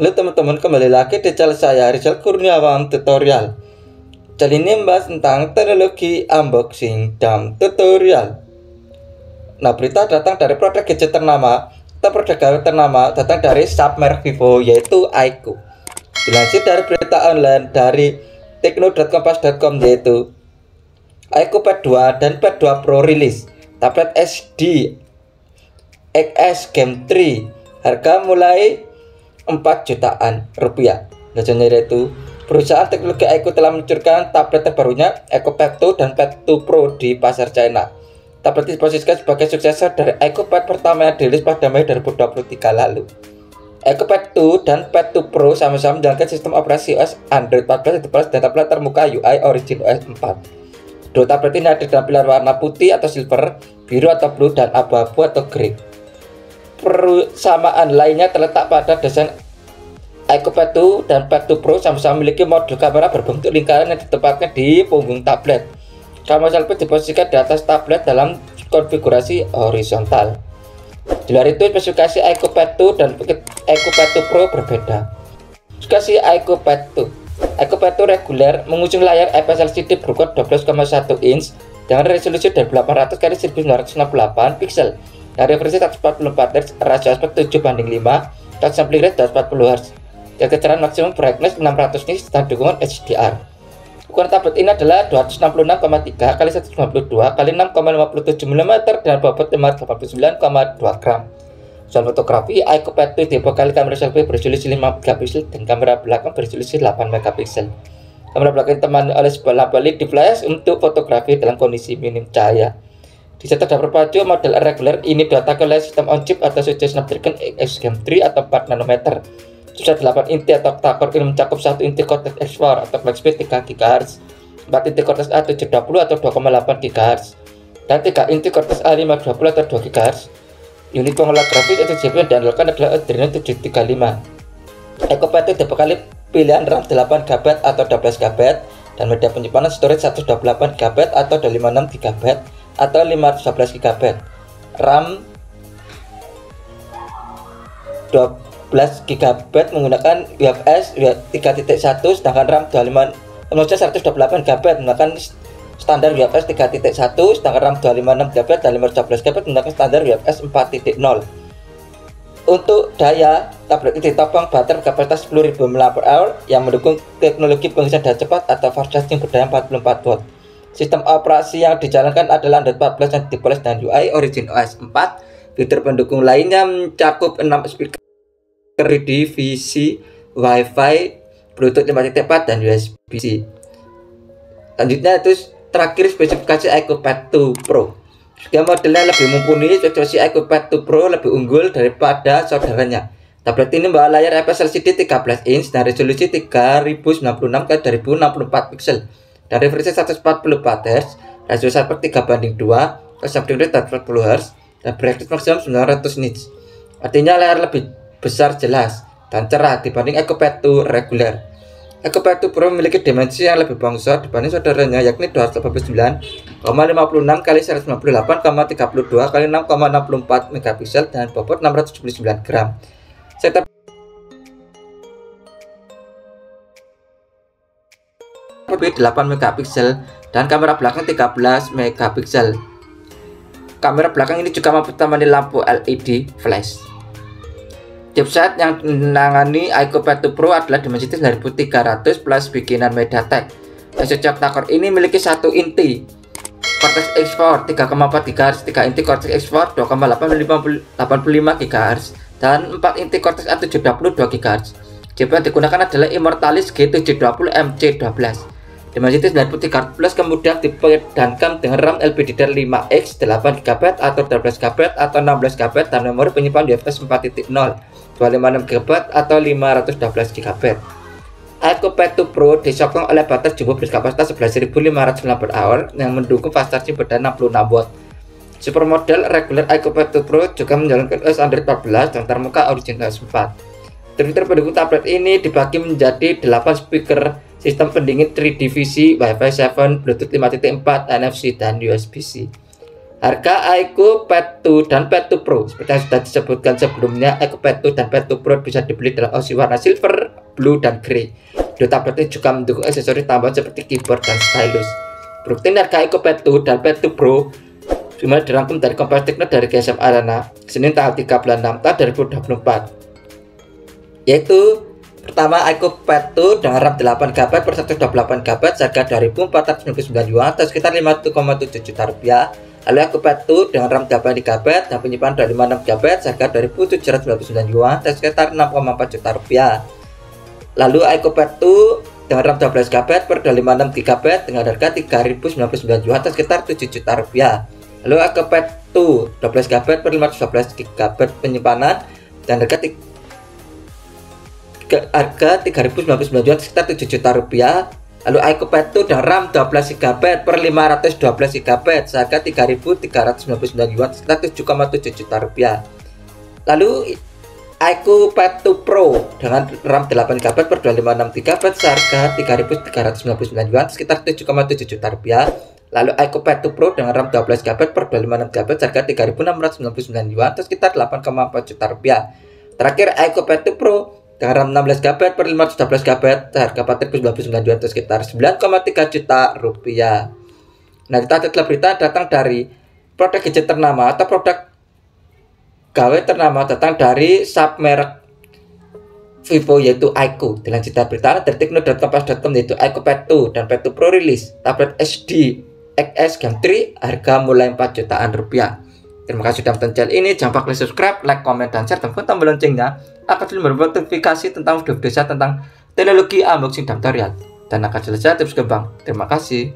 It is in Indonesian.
Halo teman-teman, kembali lagi di channel saya Rizal Kurniawan Tutorial. Channel ini membahas tentang teknologi unboxing dan tutorial. Nah, berita datang dari produk gadget ternama atau produk gadget ternama datang dari submerk Vivo, yaitu Aiko. Dilansir dari berita online dari tekno.kompas.com, yaitu Aiko Pad 2 dan Pad 2 Pro rilis tablet SD XS Game 3, harga mulai 4 jutaan rupiah. Lanjutnya yaitu perusahaan teknologi Aiko telah meluncurkan tablet terbarunya Aiko Pad 2 dan Pad 2 Pro di pasar China. Tablet diposisikan sebagai suksesor dari Aiko Pad pertama yang dirilis pada Mei 2023 lalu. Aiko Pad 2 dan Pad 2 Pro sama-sama menjalankan sistem operasi OS Android 14 dan tablet termuka UI Origin OS 4. Dua tablet ini ada dalam pilihan warna putih atau silver, biru atau blue, dan abu-abu atau grey. Persamaan lainnya terletak pada desain Aiko Pad 2 dan Pad 2 Pro sama-sama memiliki modul kamera berbentuk lingkaran yang ditempatkan di punggung tablet. Kamera selfie diposisikan di atas tablet dalam konfigurasi horizontal. Di luar itu, spesifikasi Aiko Pad 2 dan Aiko Pad 2 Pro berbeda. Spesifikasi Aiko Pad 2. Aiko Pad 2 reguler mengusung layar IPS LCD berukuran 12,1 inch dengan resolusi dari 800 x 1968 pixel. Dari versi 144 Hz, rasio aspek 7:5, touch sampling rate 240 Hz, dan kecerdasan maksimum brightness 600 nits dan dukungan HDR. Ukuran tablet ini adalah 266,3 x 192 x 6,57 mm dan bobot 589,2 gram. Soal fotografi, Aiko Pad 2 dibekali kamera selfie beresolusi 5 megapiksel dan kamera belakang beresolusi 8 megapiksel. Kamera belakang ditemani oleh sebuah lampu LED di flash untuk fotografi dalam kondisi minim cahaya. Di set terdapat pacu model reguler ini diletakkan oleh sistem on chip atau SoC Snapdragon XS Gen 3 atau 4 nanometer. Chipset 8 inti atau octa-core ini mencakup 1 inti Cortex X4 atau clock speed 3 GHz, 4 inti Cortex A720 atau 2,8 GHz, dan 3 inti Cortex A520 atau 2 GHz. Unit pengelola grafis atau GPU yang diandalkan adalah Adreno 735. Aiko Pad 2 dibekali pilihan RAM 8 GB atau 12 GB dan media penyimpanan storage 128 GB atau 256 GB atau 512 GB. RAM 12 GB menggunakan UFS 3.1, sedangkan RAM 128 GB menggunakan standar UFS 3.1, sedangkan RAM 256 GB dan 512 GB menggunakan standar UFS 4.0. Untuk daya, tablet ini ditopang baterai kapasitas 10.000 mAh yang mendukung teknologi pengisian daya cepat atau fast charging berdaya 44 watt. Sistem operasi yang dijalankan adalah Android 14 yang dipoles dan UI Origin OS 4. Fitur pendukung lainnya mencakup 6 speaker divisi, Wi-Fi, Bluetooth 5.4 dan USB-C. Selanjutnya itu terakhir spesifikasi Aiko Pad 2 Pro. Jika modelnya lebih mumpuni, spesifikasi Aiko Pad 2 Pro lebih unggul daripada saudaranya. Tablet ini membawa layar IPS LCD 13 inch dan resolusi 3096 x 2064 pixel. Dari versi 144 Hz, rasio aspek 3:2, touch sampling rate 40 Hz, dan brightness maksimum 900 nits. Artinya layar lebih besar, jelas, dan cerah dibanding Aiko Pad 2 reguler. Aiko Pad 2 Pro memiliki dimensi yang lebih bongsor dibanding saudaranya, yakni 289,56 x 198,32 x 6,64 megapiksel dan bobot 679 gram. Serta 8 megapiksel dan kamera belakang 13 megapiksel. Kamera belakang ini juga mampu ditemani lampu LED flash. Chipset yang menangani Aiko Pad 2 Pro adalah Dimensity 9300 plus bikinan MediaTek. SoC octa-core ini memiliki 1 inti Cortex X4 3,4 GHz, 3 inti Cortex X4 2,85 GHz, dan 4 inti Cortex A720 2 GHz. CPU yang digunakan adalah Immortalis G720 MC12. Dimensity 9300 plus kemudian dipadankan dengan RAM LPDDR5X 8 GB atau 12 GB atau 16 GB dan memori penyimpanan UFS 4.0 256 GB atau 512 GB. Aiko Pad 2 Pro disokong oleh baterai jumbo berkapasitas 11.500 mAh yang mendukung fast charging berdaya 66 watt. Supermodel reguler Aiko Pad 2 Pro juga menjalankan OS Android 14 dan termuka Origin OS 4. Fitur pendukung tablet ini dibagi menjadi 8 speaker, sistem pendingin 3 divisi, Wi-Fi 7, Bluetooth 5.4, NFC, dan USB-C. Harga iQOO Pad 2 dan Pad 2 Pro seperti yang sudah disebutkan sebelumnya, iQOO Pad 2 dan Pad 2 Pro bisa dibeli dalam opsi warna silver, blue, dan grey. Kedua tablet ini juga mendukung aksesori tambahan seperti keyboard dan stylus. Berikut harga iQOO Pad 2 dan Pad 2 Pro cuma dirangkum dari Kompas Tekno dari GSM Arena Senin tanggal 3 bulan 6 tahun 2024, yaitu pertama iQOO Pad 2 dengan RAM 8GB per 128GB harga 2.499 yuan atau sekitar 51,7 juta rupiah. Lalu iQOO Pad 2 dengan RAM 8GB dan penyimpanan 256GB harga 2.799 yuan atau sekitar 6,4 juta rupiah. Lalu iQOO Pad 2 dengan RAM 12GB per 256GB dengan harga 3.099 yuan atau sekitar 7 juta rupiah. Lalu iQOO Pad 2 12GB per 512GB penyimpanan dan harga 3.099 yuan sekitar 7 juta rupiah. Lalu iQOO Pad 2 dengan RAM 12GB per 512GB seharga 3.399 yuan sekitar 7,7 juta rupiah. Lalu iQOO Pad 2 Pro dengan RAM 8GB per 256GB seharga 3.399 yuan sekitar 7,7 juta rupiah. Lalu iQOO Pad 2 Pro dengan RAM 12GB per 256GB harga 3.699 yuan atau sekitar 8,4 juta rupiah. Terakhir iQOO Pad 2 Pro dengan RAM 16GB per 512GB harga 4.099 yuan atau sekitar 9,3 juta rupiah. Nah, kita telah berita datang dari produk gadget ternama atau produk gawe ternama datang dari submerek Vivo yaitu iQOO. Dilanjutkan berita dari tekno.kompas.com yaitu iQOO Pad 2 dan Pad 2 Pro rilis tablet HD XS Gen 3 harga mulai 4 jutaan rupiah. Terima kasih sudah menonton channel ini. Jangan lupa subscribe, like, komen, dan share, dan tombol loncengnya akan selalu memberi notifikasi tentang video-video saya tentang teknologi, unboxing, dan tutorial, dan akan selesai terus kembang. Terima kasih.